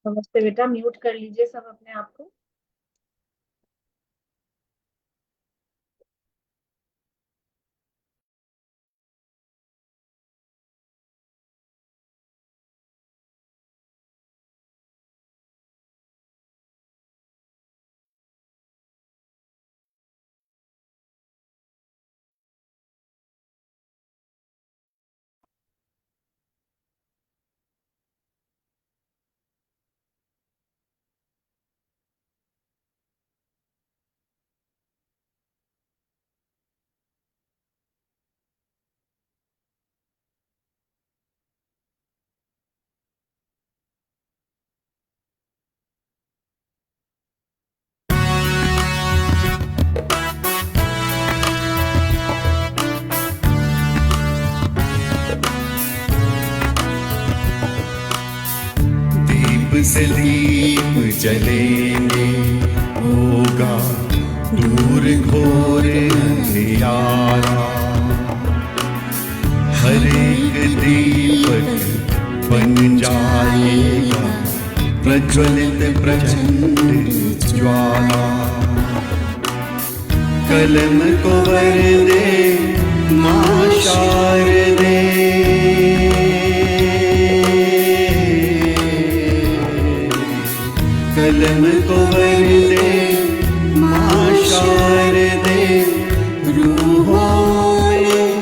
नमस्ते बेटा, म्यूट कर लीजिए सब अपने आप को। दीप से दीप जलेंगे, होगा दूर घोर अंधियारा। हर एक दीपक बन जाएगा प्रज्वलित प्रचंड ज्वाला। कलम को वर दे मां शारदे, कलम को वर दे मां शारदे। रूहों में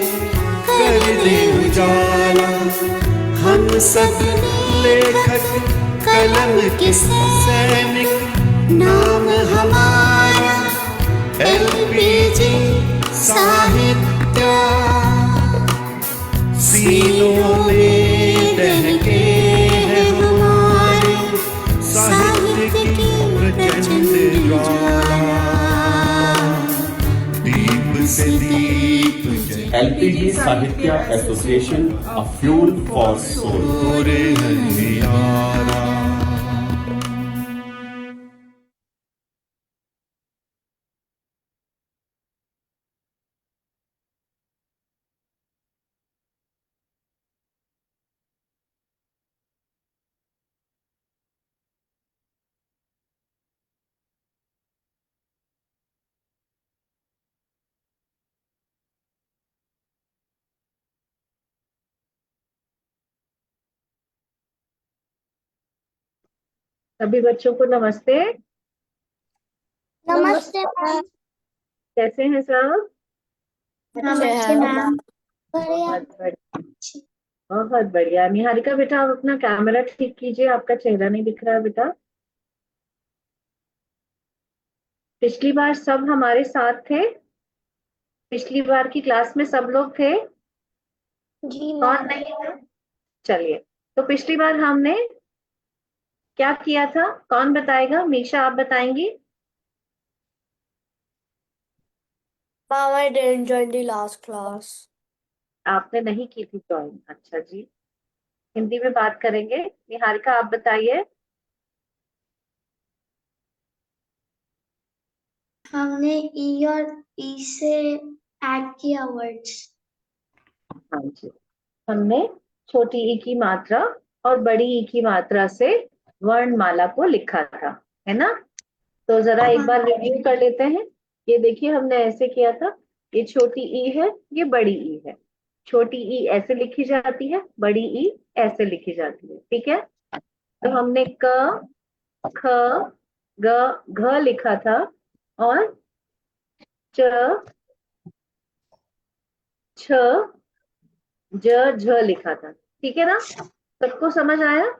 कर दे उजाला, हम सब लेखक कलम के सैनिक। नाम हमारा LPG साहित्य, सीनों में दहके है हमारे साहित्य की प्रचंड ज्वाला। दीप से दीप LPG Sahitya Association, a fuel for soul. अंधियारा। सभी बच्चों को नमस्ते। नमस्ते मैम। कैसे हैं सब? नमस्ते मैम। बहुत बढ़िया, बहुत बढ़िया। निहारिका बेटा, आप अपना कैमरा ठीक कीजिए, आपका चेहरा नहीं दिख रहा है बेटा। पिछली बार सब हमारे साथ थे, पिछली बार की क्लास में सब लोग थे। जी कौन मैम। नहीं था? चलिए, तो पिछली बार हमने क्या किया था, कौन बताएगा? मीशा, आप बताएंगी? Mom, I didn't join the last class. आपने नहीं की थी ज्वाइन, अच्छा जी। हिंदी में बात करेंगे। निहारिका, आप बताइए। हमने ई और ई से ऐड किया वर्ड्स। हाँ जी, हमने छोटी ई की मात्रा और बड़ी ई की मात्रा से वर्णमाला को लिखा था, है ना? तो जरा एक बार रिव्यू कर लेते हैं। ये देखिए, हमने ऐसे किया था। ये छोटी ई है, ये बड़ी ई है। छोटी ई ऐसे लिखी जाती है, बड़ी ई ऐसे लिखी जाती है, ठीक है? तो हमने क, ख, ग, घ लिखा था और च, छ, ज, झ लिखा था, ठीक है ना? सबको समझ आया?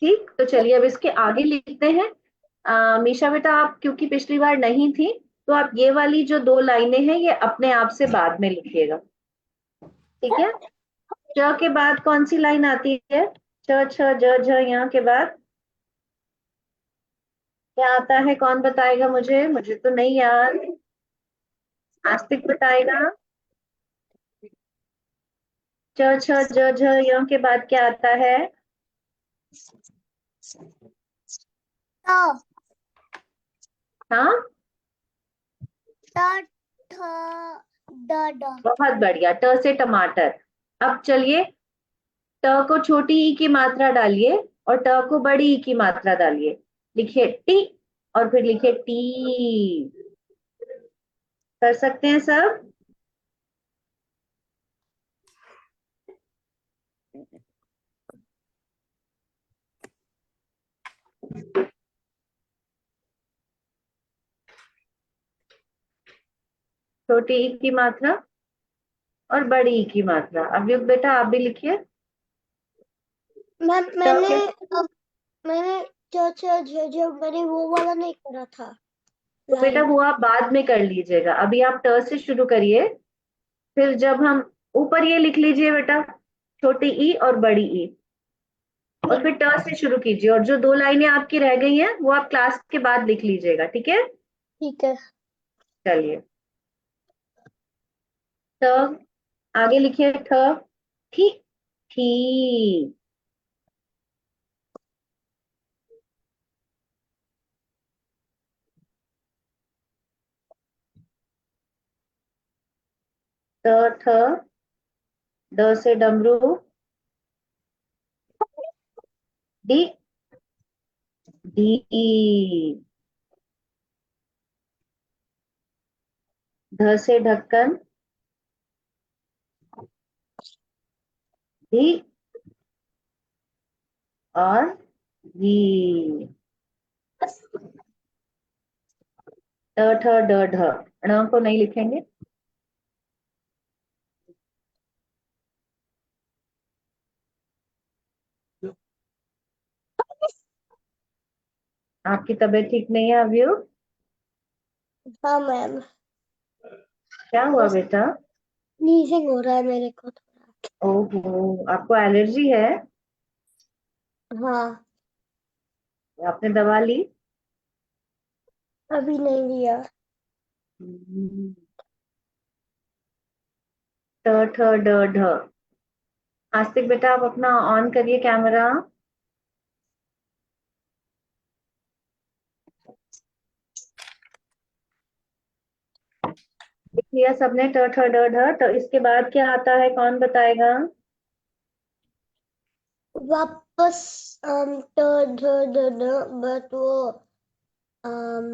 ठीक, तो चलिए अब इसके आगे लिखते हैं। मीशा बेटा, आप क्योंकि पिछली बार नहीं थी, तो आप ये वाली जो 2 लाइनें हैं ये अपने आप से बाद में लिखिएगा, ठीक है? च के बाद कौन सी लाइन आती है? च, छ, ज, झ, यहाँ के बाद क्या आता है? कौन बताएगा मुझे? मुझे तो नहीं याद। आस्तिक बताएगा। च, छ, ज, झ, यहाँ के बाद क्या आता है? ट, हाँ, ट, ठ, ड, ड। बहुत बढ़िया, ट से टमाटर। अब चलिए, ट को छोटी ई की मात्रा डालिए और ट को बड़ी ई की मात्रा डालिए, लिखिए टी और फिर लिखिए टी। कर सकते हैं सब? छोटी ई की मात्रा और बड़ी ई की मात्रा। अवयुक्त बेटा आप भी लिखिए। मैम ट के मैंने जब मैंने वो वाला नहीं करा था तो बेटा लाइन। वो आप बाद में कर लीजिएगा, अभी आप ट से शुरू करिए। फिर जब हम ऊपर ये लिख लीजिए बेटा, छोटी ई और बड़ी ई, और फिर ट से शुरू कीजिए, और जो दो लाइनें आपकी रह गई हैं वो आप क्लास के बाद लिख लीजिएगा, ठीक है? ठीक है। चलिए, ट, आगे लिखिए ठ, ठी, ठी। ट, ठ, ड से डमरू, डी, डी, ध से ढक्कन, धी और धी। ट, ठ, ड, ढ, ण को नहीं लिखेंगे। आपकी तबीयत ठीक नहीं है अभी? हाँ मैम, क्या हुआ बस बेटा? स्नीजिंग हो रहा है मेरे को थोड़ा। ओहो, आपको एलर्जी है? हाँ, आपने दवा ली? अभी नहीं लिया। हम्म। ट, ठ, ड, ढ। आस्तिक बेटा आप अपना ऑन करिए कैमरा। लिख लिया सबने ट, ठ, ड, ढ? तो इसके बाद क्या आता है, कौन बताएगा? वापस ट ध ध ध बट वो अम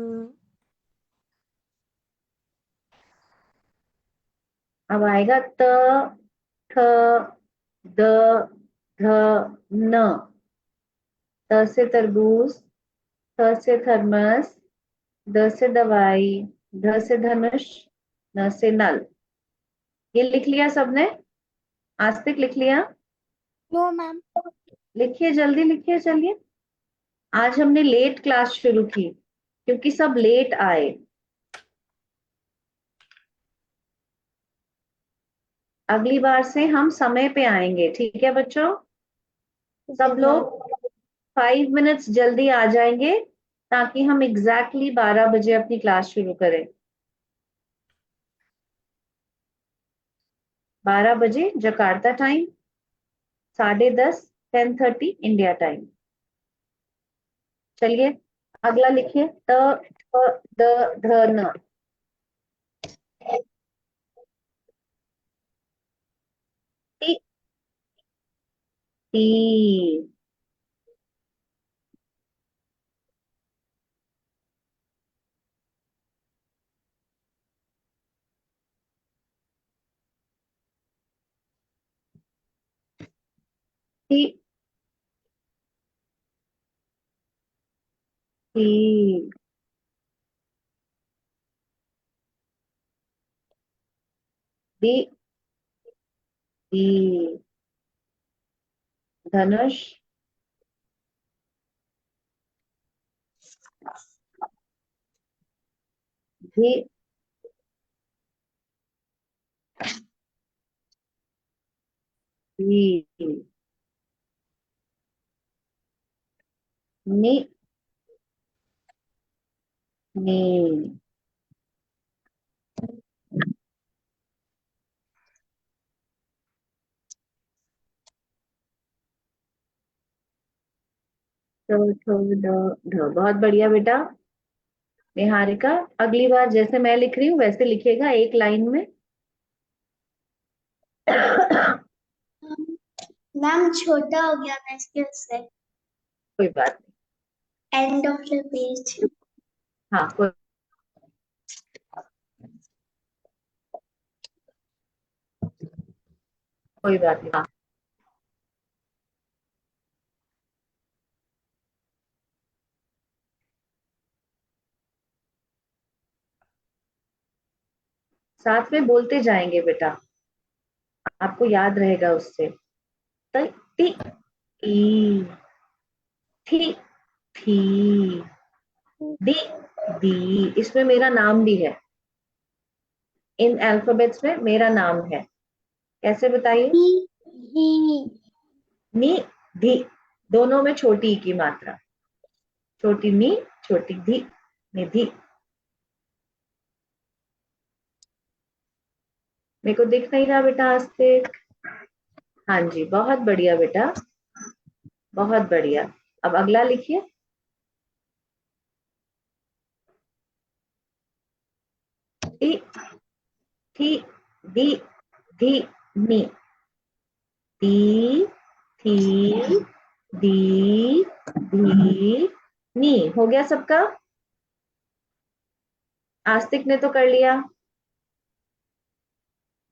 अब आएगा त, ठ, द, ध, न। त से तरबूज, थ से थर्मस, द से दवाई, ध से धनुष, न से नल। ये लिख लिया सबने? आस्तिक लिख लिया? No ma'am. लिखिए, जल्दी लिखिए, चलिए। आज हमने लेट क्लास शुरू की क्योंकि सब लेट आए। अगली बार से हम समय पे आएंगे, ठीक है बच्चों? ठीक है सब मैम। लोग 5 मिनट्स जल्दी आ जाएंगे ताकि हम एग्जैक्टली 12 बजे अपनी क्लास शुरू करें। 12 बजे जकार्ता टाइम, 10:30 10:30 इंडिया टाइम। चलिए, अगला लिखिए त, ठ, द, ध, न। टी, टी, टी, टी, डी, डी, धनुष, धी, धी, नी, नी। ठ, ठ, ड, ढ। बहुत बढ़िया बेटा निहारिका। अगली बार जैसे मैं लिख रही हूँ वैसे लिखिएगा, एक लाइन में। मैम छोटा हो गया ना इसके से। कोई बात नहीं। End of the page. हाँ कोई बात नहीं। हाँ, साथ में बोलते जाएंगे बेटा, आपको याद रहेगा उससे। त, ती, ई, थी, थी, दी, दी। इसमें मेरा नाम भी है, इन अल्फाबेट्स में मेरा नाम है। कैसे बताइए? He. नी, धी, दोनों में छोटी ई की मात्रा। छोटी नी, छोटी धी, निधि। मेरे को दिख नहीं रहा बेटा आस्तिक। हाँ जी, बहुत बढ़िया बेटा, बहुत बढ़िया। अब अगला लिखिए। टी, थी, दी, धी, नी। ती, थी, दी, धी, नी। हो गया सबका? आस्तिक ने तो कर लिया,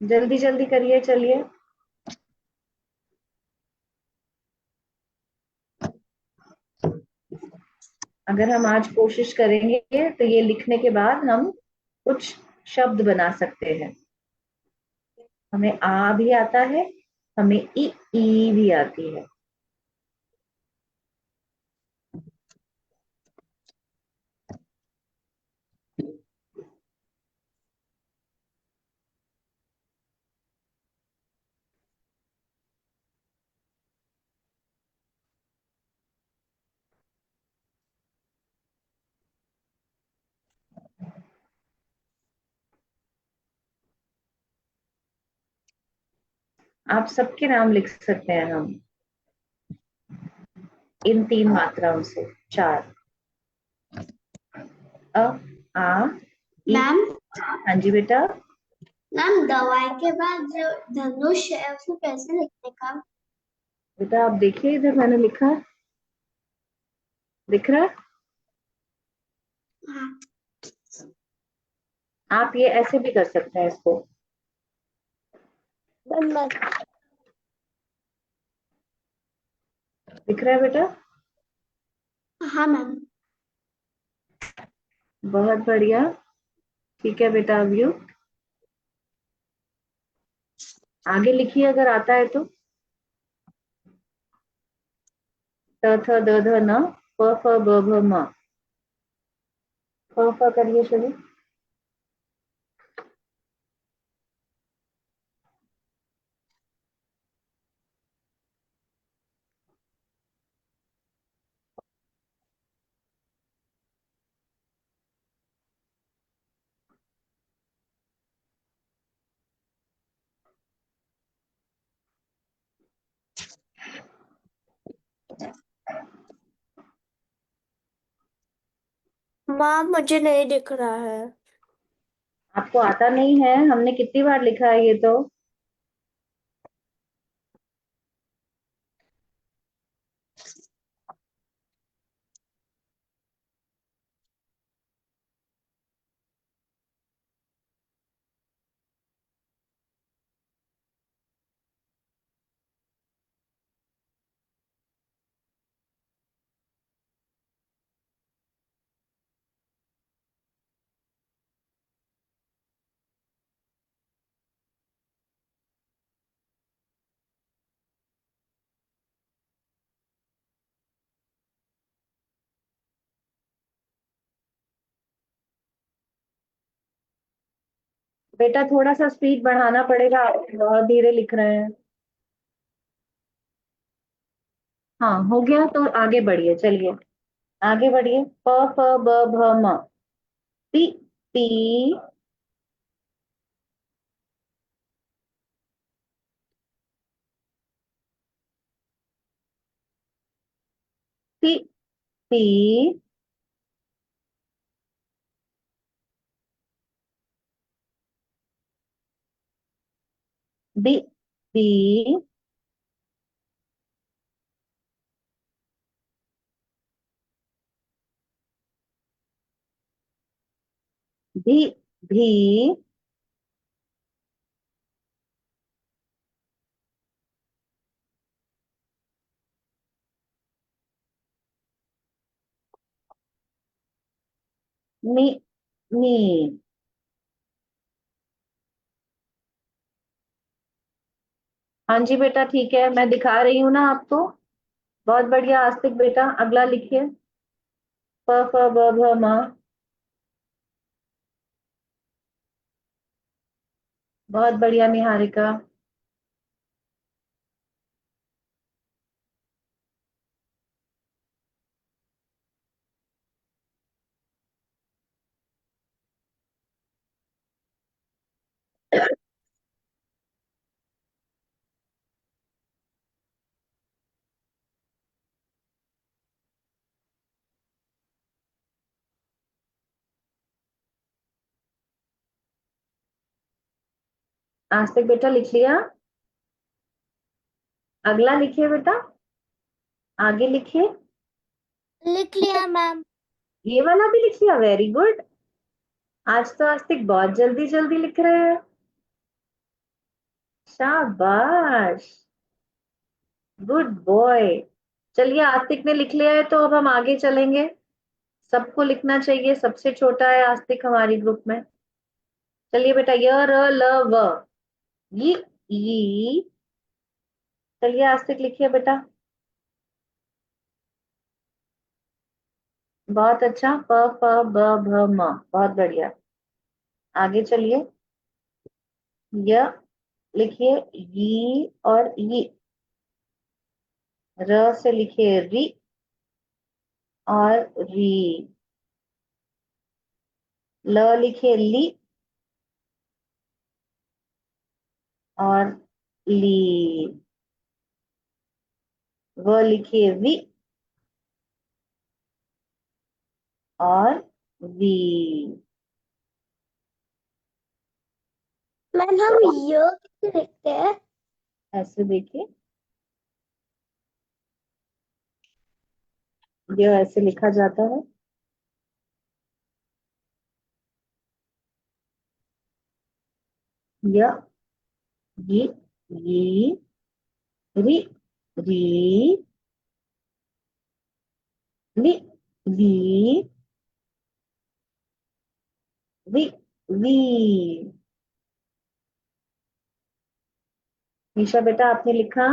जल्दी जल्दी करिए, चलिए। अगर हम आज कोशिश करेंगे तो ये लिखने के बाद हम कुछ शब्द बना सकते हैं। हमें आ भी आता है, हमें ई भी आती है। आप सबके नाम लिख सकते हैं हम इन 3 मात्राओं से। 4, अ, आ, ई। मैम, हाँ जी बेटा। मैम दवाई के बाद जो धनुष है उसको कैसे लिखने का? बेटा आप देखिए, इधर मैंने लिखा है, दिख रहा है? हाँ। आप ये ऐसे भी कर सकते हैं इसको। दिख रहा है बेटा? हाँ मैम। बहुत बढ़िया। ठीक है बेटा, अब यू आगे लिखिए अगर आता है तो। त, थ, द, ध, न, प, फ, ब, भ, म। फ, फ करिए शुरू। माँ मुझे नहीं दिख रहा है। आपको आता नहीं है? हमने कितनी बार लिखा है ये तो। बेटा थोड़ा सा स्पीड बढ़ाना पड़ेगा, आप बहुत धीरे लिख रहे हैं। हाँ हो गया, तो आगे बढ़िए, चलिए आगे बढ़िए। प, फ, ब, भ, म। पी, पी, पी, पी, बी, बी, भी, भी, मी, मी। हाँ जी बेटा, ठीक है, मैं दिखा रही हूँ ना आपको। बहुत बढ़िया आस्तिक बेटा, अगला लिखिए। प फ ब भ म। बहुत बढ़िया निहारिका। आस्तिक बेटा लिख लिया? अगला लिखिए बेटा, आगे लिखिए। लिख लिया मैम। ये वाला भी लिख लिया, वेरी गुड। आज तो आस्तिक बहुत जल्दी जल्दी लिख रहे हैं। शाबाश, गुड बॉय। चलिए, आस्तिक ने लिख लिया है तो अब हम आगे चलेंगे। सबको लिखना चाहिए, सबसे छोटा है आस्तिक हमारी ग्रुप में। चलिए बेटा, य र ल व, ई। चलिए आस्तिक लिखिए बेटा। बहुत अच्छा, प फ ब भ म, बहुत बढ़िया। आगे चलिए, य लिखिए, ई और ई। र से लिखिए री और री। ल लिखिए ली और ली। व लिखिए वी और वी। मैम हम ये कैसे लिखते हैं? ऐसे देखिए, ये ऐसे लिखा जाता है। य, ये, री, री, ली, ली, वी, वी। निशा बेटा, आपने लिखा?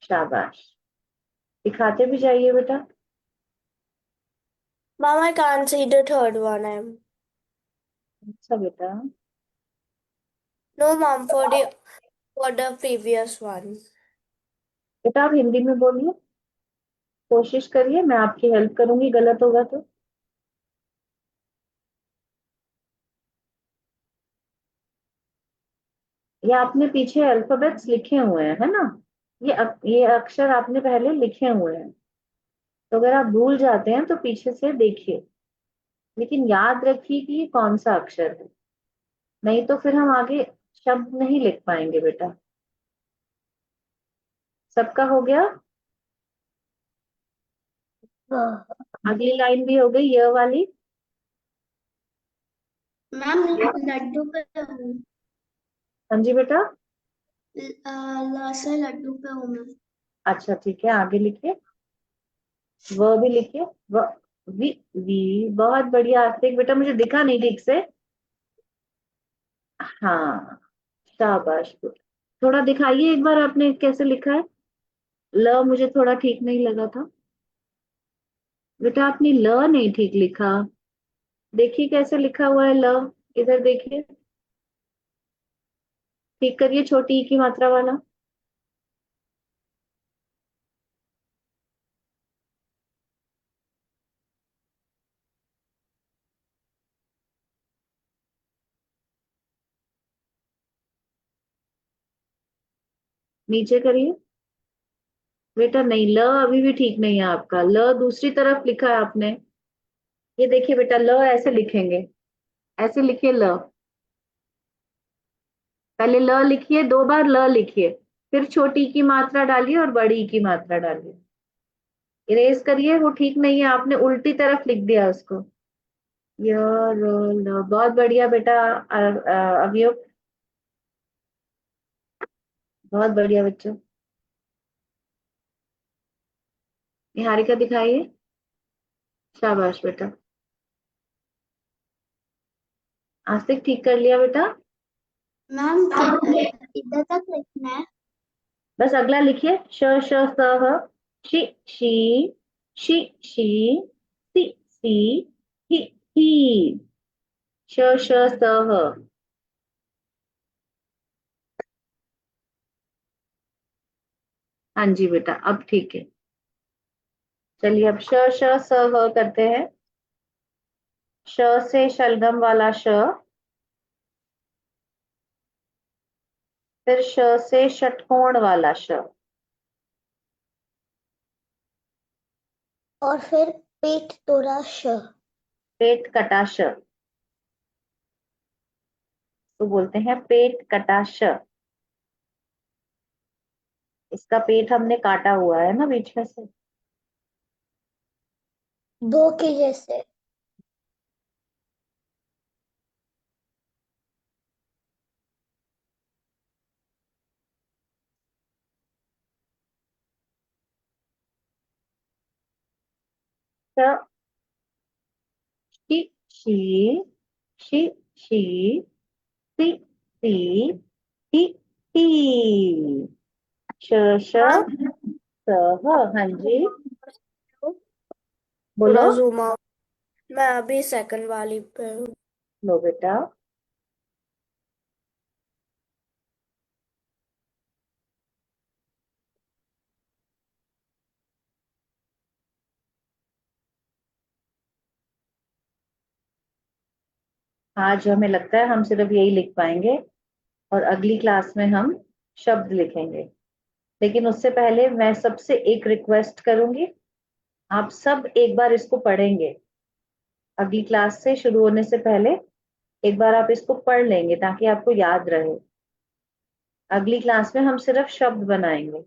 शाबाश, दिखाते भी जाइए बेटा। Mom, I can't see the third one. अच्छा बेटा, No, mom, for the previous one. बेटा आप हिंदी में बोलिए, कोशिश करिए, मैं आपकी हेल्प करूंगी गलत होगा तो। ये आपने पीछे अल्फाबेट्स लिखे हुए हैं, है ना? ये अक्षर आपने पहले लिखे हुए हैं, तो अगर आप भूल जाते हैं तो पीछे से देखिए, लेकिन याद रखिए कि ये कौन सा अक्षर है, नहीं तो फिर हम आगे शब्द नहीं लिख पाएंगे बेटा। सबका हो गया? अगली लाइन भी हो गई, ये वाली। मैम लड्डू पे हूँ। हाँ जी बेटा। ल से लड्डू पे हूँ मैं। अच्छा ठीक है, आगे लिखिए, वो भी लिखिए, व, वी, वी। बहुत बढ़िया आस्तिक बेटा, मुझे दिखा नहीं ठीक से। हाँ, शाबाश गुड। थोड़ा दिखाइए एक बार, आपने कैसे लिखा है? ल मुझे थोड़ा ठीक नहीं लगा था बेटा, आपने ल नहीं ठीक लिखा। देखिए कैसे लिखा हुआ है ल, इधर देखिए, ठीक करिए, छोटी ई की मात्रा वाला। नीचे करिए बेटा, नहीं, ल अभी भी ठीक नहीं है आपका, ल दूसरी तरफ लिखा है आपने। ये देखिए बेटा, ल ऐसे लिखेंगे, ऐसे लिखिए ल। पहले ल लिखिए, 2 बार ल लिखिए, फिर छोटी की मात्रा डालिए और बड़ी की मात्रा डालिए। इरेज करिए, वो ठीक नहीं है, आपने उल्टी तरफ लिख दिया उसको। बहुत बढ़िया बेटा। अवयुक्त, बहुत बढ़िया बच्चों। निहारिका दिखाइए। शाबाश बेटा। आस्तिक ठीक कर लिया बेटा। मैम इधर तक लिखना है। बस अगला लिखिए। श श स ह, शी शी, शी शी, सी सी, ही। श श स ह। हाँ जी बेटा, अब ठीक है। चलिए अब श श स ह करते हैं। श से शलगम वाला श, फिर श से षटकोण वाला श, और फिर पेट तोड़ा श। पेट कटा श। तो बोलते हैं पेट कटा श। इसका पेट हमने काटा हुआ है ना बीच में से। दो के जैसे। श शी शी, शी शी, सी सी, ही ही। श श हाँ, स ह। हाँ जी, बोलो। थोड़ा जूम आउट। मैं अभी सेकंड वाली पे हूँ। लो बेटा। आज हमें लगता है हम सिर्फ यही लिख पाएंगे, और अगली क्लास में हम शब्द लिखेंगे। लेकिन उससे पहले मैं सबसे एक रिक्वेस्ट करूंगी। आप सब एक बार इसको पढ़ेंगे। अगली क्लास से शुरू होने से पहले एक बार आप इसको पढ़ लेंगे ताकि आपको याद रहे। अगली क्लास में हम सिर्फ शब्द बनाएंगे।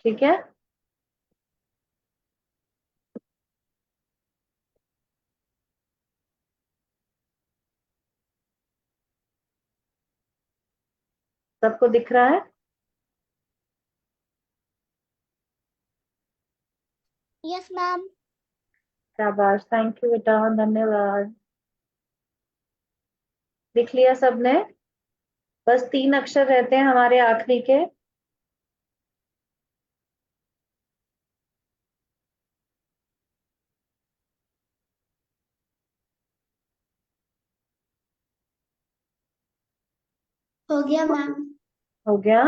ठीक है। सबको दिख रहा है? Yes ma'am. शाबाश, थैंक यू बेटा, धन्यवाद। लिख लिया सबने? बस 3 अक्षर रहते हैं हमारे आखिरी के। हो गया मैम। हो गया।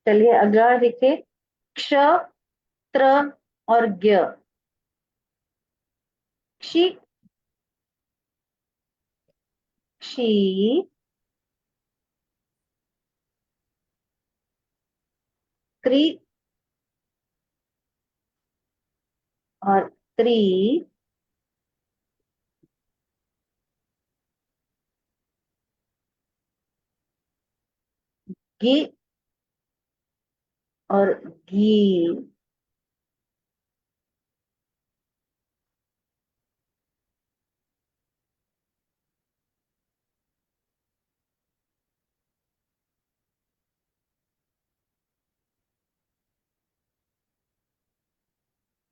चलिए अगला लिखिए। क्ष, त्र और ज्ञ। क्षी, क्षी, क्री और त्री, गी और गी।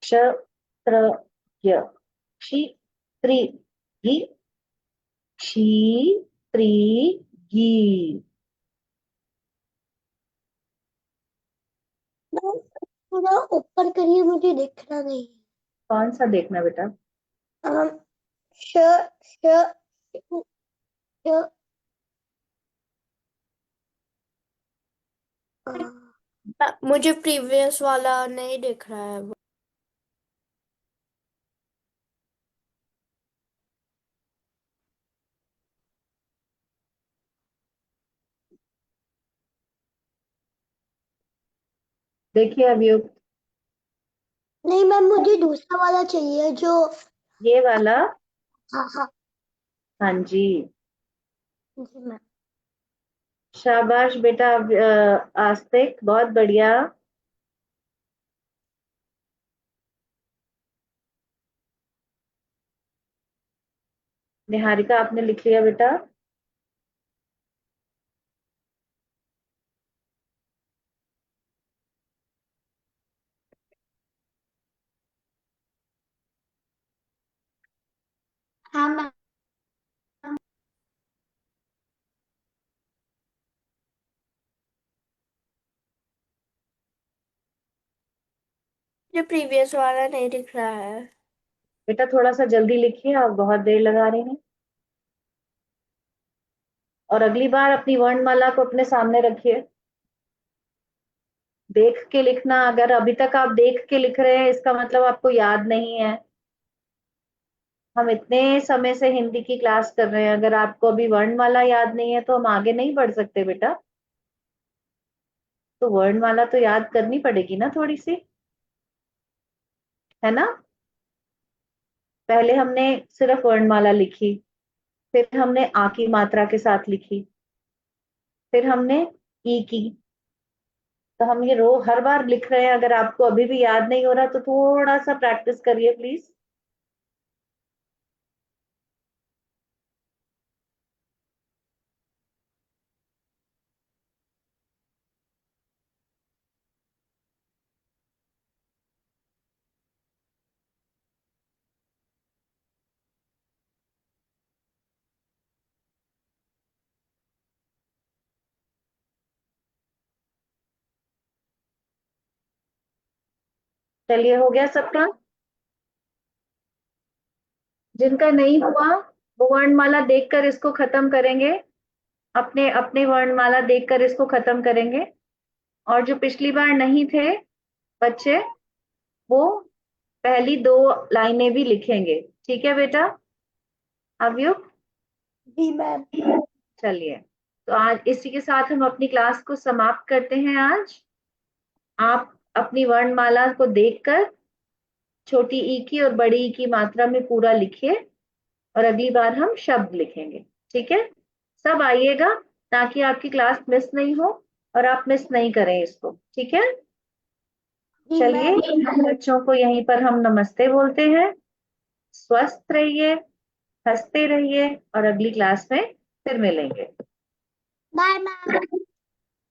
क्ष, त्र, ज्ञ। क्षी, त्री, गी। क्षी, त्री, गी। थोड़ा ऊपर करिए, मुझे दिख रहा नहीं। कौन सा देखना बेटा? अम, श श श मुझे प्रीवियस वाला नहीं दिख रहा है। देखिए अभियुक्त, नहीं मैम, मुझे दूसरा वाला चाहिए जो। ये वाला। हाँ हाँ। हाँ जी। जी मैम। शाबाश बेटा आस्तिक, बहुत बढ़िया। निहारिका आपने लिख लिया बेटा? हाँ मैम। जो प्रीवियस वाला नहीं दिख रहा है। बेटा थोड़ा सा जल्दी लिखिए, आप बहुत देर लगा रहे हैं। और अगली बार अपनी वर्णमाला को अपने सामने रखिए, देख के लिखना। अगर अभी तक आप देख के लिख रहे हैं इसका मतलब आपको याद नहीं है। हम इतने समय से हिंदी की क्लास कर रहे हैं, अगर आपको अभी वर्णमाला याद नहीं है तो हम आगे नहीं बढ़ सकते बेटा। तो वर्णमाला तो याद करनी पड़ेगी ना थोड़ी सी, है ना। पहले हमने सिर्फ वर्णमाला लिखी, फिर हमने आ की मात्रा के साथ लिखी, फिर हमने ई की। तो हम ये हर बार लिख रहे हैं। अगर आपको अभी भी याद नहीं हो रहा तो थोड़ा सा प्रैक्टिस करिए प्लीज। चलिए, हो गया सबका? जिनका नहीं हुआ वो वर्णमाला देखकर इसको खत्म करेंगे, अपने अपने वर्णमाला देखकर इसको खत्म करेंगे। और जो पिछली बार नहीं थे बच्चे, वो पहली 2 लाइनें भी लिखेंगे। ठीक है बेटा? अवयुक्त? जी मैम। चलिए, तो आज इसी के साथ हम अपनी क्लास को समाप्त करते हैं आज। आप अपनी वर्णमाला को देखकर छोटी ई की और बड़ी ई की मात्रा में पूरा लिखिए, और अगली बार हम शब्द लिखेंगे। ठीक है? सब आइएगा, ताकि आपकी क्लास मिस नहीं हो और आप मिस नहीं करें इसको। ठीक है? जी चलिए, मैम। बच्चों को यहीं पर हम नमस्ते बोलते हैं। स्वस्थ रहिए, हंसते रहिए, और अगली क्लास में फिर मिलेंगे। Bye ma'am.